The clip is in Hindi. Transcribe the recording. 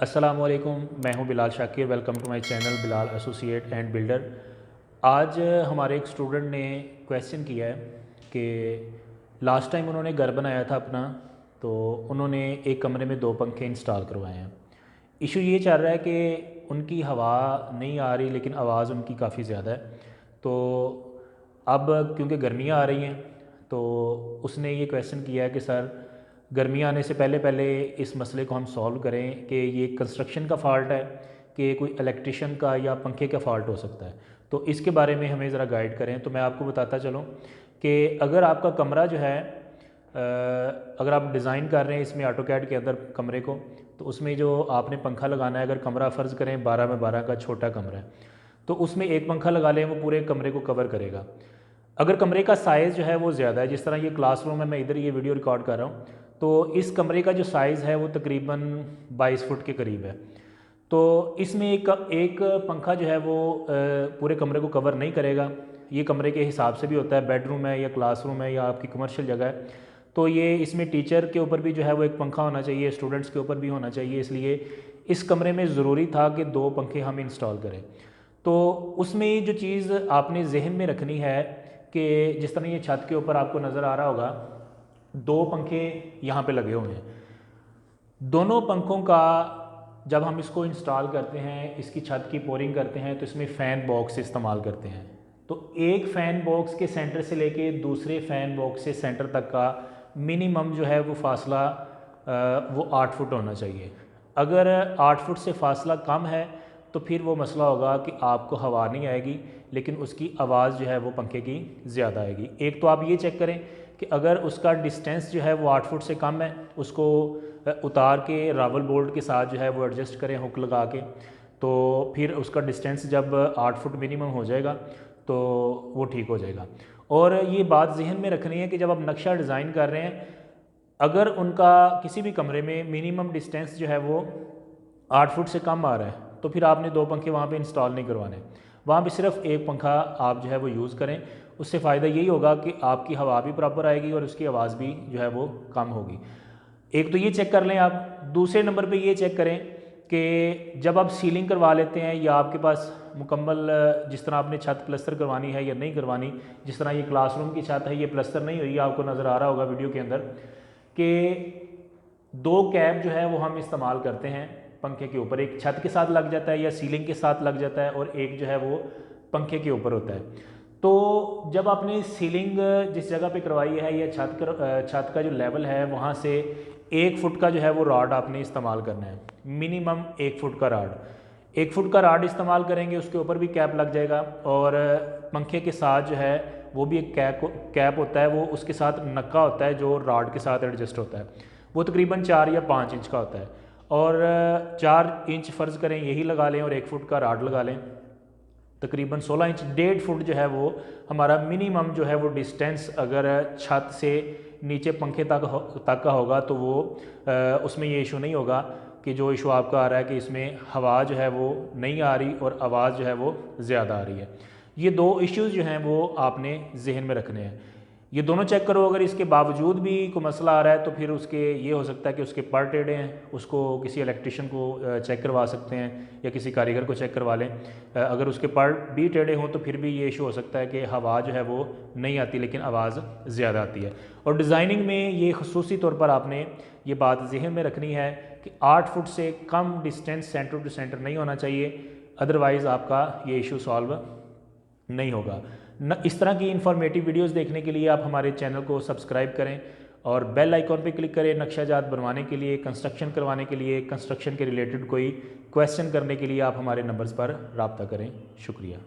अस्सलामुअलैकुम, मैं हूं Bilal Shakir. Welcome to my channel Bilal associate and builder. आज हमारे एक स्टूडेंट ने क्वेश्चन किया है कि लास्ट टाइम उन्होंने घर बनाया था अपना, तो उन्होंने एक कमरे में 2 पंखे इंस्टॉल करवाए हैं। इशू ये चल रहा है कि उनकी हवा नहीं आ रही लेकिन आवाज़ उनकी काफ़ी ज़्यादा है। तो अब क्योंकि गर्मियाँ आ रही हैं तो उसने ये क्वेश्चन किया है कि सर, गर्मियाँ आने से पहले पहले इस मसले को हम सॉल्व करें कि ये कंस्ट्रक्शन का फ़ॉल्ट है कि कोई इलेक्ट्रिशियन का या पंखे का फ़ॉल्ट हो सकता है। तो इसके बारे में हमें ज़रा गाइड करें। तो मैं आपको बताता चलूँ कि अगर आपका कमरा जो है अगर आप डिज़ाइन कर रहे हैं इसमें ऑटोकैड के अंदर कमरे को, तो उसमें जो आपने पंखा लगाना है, अगर कमरा फ़र्ज़ करें 12x12 का छोटा कमरा है, तो उसमें एक पंखा लगा लें, वो पूरे कमरे को कवर करेगा। अगर कमरे का साइज़ जो है वो ज़्यादा है, जिस तरह ये क्लासरूम है, मैं इधर ये वीडियो रिकॉर्ड कर रहा हूँ, तो इस कमरे का जो साइज़ है वो तकरीबन 22 फुट के करीब है। तो इसमें एक पंखा जो है वो पूरे कमरे को कवर नहीं करेगा। ये कमरे के हिसाब से भी होता है, बेडरूम है या क्लासरूम है या आपकी कमर्शियल जगह है, तो ये इसमें टीचर के ऊपर भी जो है वो एक पंखा होना चाहिए, स्टूडेंट्स के ऊपर भी होना चाहिए। इसलिए इस कमरे में ज़रूरी था कि 2 पंखे हम इंस्टॉल करें। तो उसमें जो चीज़ आपने जहन में रखनी है कि जिस तरह ये छत के ऊपर आपको नज़र आ रहा होगा, 2 पंखे यहाँ पे लगे हुए हैं। दोनों पंखों का जब हम इसको इंस्टॉल करते हैं, इसकी छत की पोरिंग करते हैं, तो इसमें फ़ैन बॉक्स इस्तेमाल करते हैं। तो एक फ़ैन बॉक्स के सेंटर से लेके दूसरे फ़ैन बॉक्स से सेंटर तक का मिनिमम जो है वो फासला वो 8 फुट होना चाहिए। अगर 8 फुट से फासला कम है तो फिर वो मसला होगा कि आपको हवा नहीं आएगी, लेकिन उसकी आवाज़ जो है वो पंखे की ज़्यादा आएगी। एक तो आप ये चेक करें कि अगर उसका डिस्टेंस जो है वो 8 फुट से कम है, उसको उतार के रावल बोल्ट के साथ जो है वो एडजस्ट करें हुक लगा के, तो फिर उसका डिस्टेंस जब 8 फुट मिनिमम हो जाएगा तो वो ठीक हो जाएगा। और ये बात जहन में रखनी है कि जब आप नक्शा डिज़ाइन कर रहे हैं, अगर उनका किसी भी कमरे में मिनिमम डिस्टेंस जो है वो 8 फुट से कम आ रहा है, तो फिर आपने 2 पंखे वहाँ पे इंस्टॉल नहीं करवाने। वहाँ पे सिर्फ एक पंखा आप जो है वो यूज़ करें। उससे फ़ायदा यही होगा कि आपकी हवा भी प्रॉपर आएगी और उसकी आवाज़ भी जो है वो कम होगी। एक तो ये चेक कर लें आप। दूसरे नंबर पे ये चेक करें कि जब आप सीलिंग करवा लेते हैं या आपके पास मुकम्मल जिस तरह आपने छत प्लस्तर करवानी है या नहीं करवानी, जिस तरह ये क्लासरूम की छत है, ये प्लस्तर नहीं हुई, आपको नज़र आ रहा होगा वीडियो के अंदर कि 2 कैप जो है वो हम इस्तेमाल करते हैं पंखे के ऊपर। एक छत के साथ लग जाता है या सीलिंग के साथ लग जाता है और एक जो है वो पंखे के ऊपर होता है। तो जब आपने सीलिंग जिस जगह पे करवाई है या छत का जो लेवल है वहाँ से 1 फुट का जो है वो रॉड आपने इस्तेमाल करना है। मिनिमम 1 फुट का रॉड, 1 फुट का रॉड इस्तेमाल करेंगे, उसके ऊपर भी कैप लग जाएगा। और पंखे के साथ जो है वो भी एक कैप होता है, वो उसके साथ नक्का होता है जो रॉड के साथ एडजस्ट होता है। वो तकरीबन 4 या 5 इंच का होता है। और 4 इंच फ़र्ज़ करें यही लगा लें और 1 फुट का रॉड लगा लें, तकरीबन 16 इंच, 1.5 फुट जो है वो हमारा मिनिमम जो है वो डिस्टेंस अगर छत से नीचे पंखे तक का होगा तो वो उसमें ये इशू नहीं होगा कि जो इशू आपका आ रहा है कि इसमें हवा जो है वो नहीं आ रही और आवाज़ जो है वो ज़्यादा आ रही है। ये 2 इश्यूज़ जो हैं वो आपने जहन में रखने हैं। ये दोनों चेक करो। अगर इसके बावजूद भी कोई मसला आ रहा है तो फिर उसके ये हो सकता है कि उसके पर टेढ़े हैं, उसको किसी इलेक्ट्रिशियन को चेक करवा सकते हैं या किसी कारीगर को चेक करवा लें। अगर उसके पर भी टेढ़े हों तो फिर भी ये इशू हो सकता है कि हवा जो है वो नहीं आती लेकिन आवाज़ ज़्यादा आती है। और डिज़ाइनिंग में ये ख़ुसूसी तौर पर आपने ये बात जहन में रखनी है कि 8 फुट से कम डिस्टेंस सेंटर टू सेंटर नहीं होना चाहिए, अदरवाइज़ आपका ये इशू सॉल्व नहीं होगा। इस तरह की इन्फॉर्मेटिव वीडियोस देखने के लिए आप हमारे चैनल को सब्सक्राइब करें और बेल आइकॉन पे क्लिक करें। नक्शाजात बनवाने के लिए, कंस्ट्रक्शन करवाने के लिए, कंस्ट्रक्शन के रिलेटेड कोई क्वेश्चन करने के लिए आप हमारे नंबर्स पर रब्ता करें। शुक्रिया।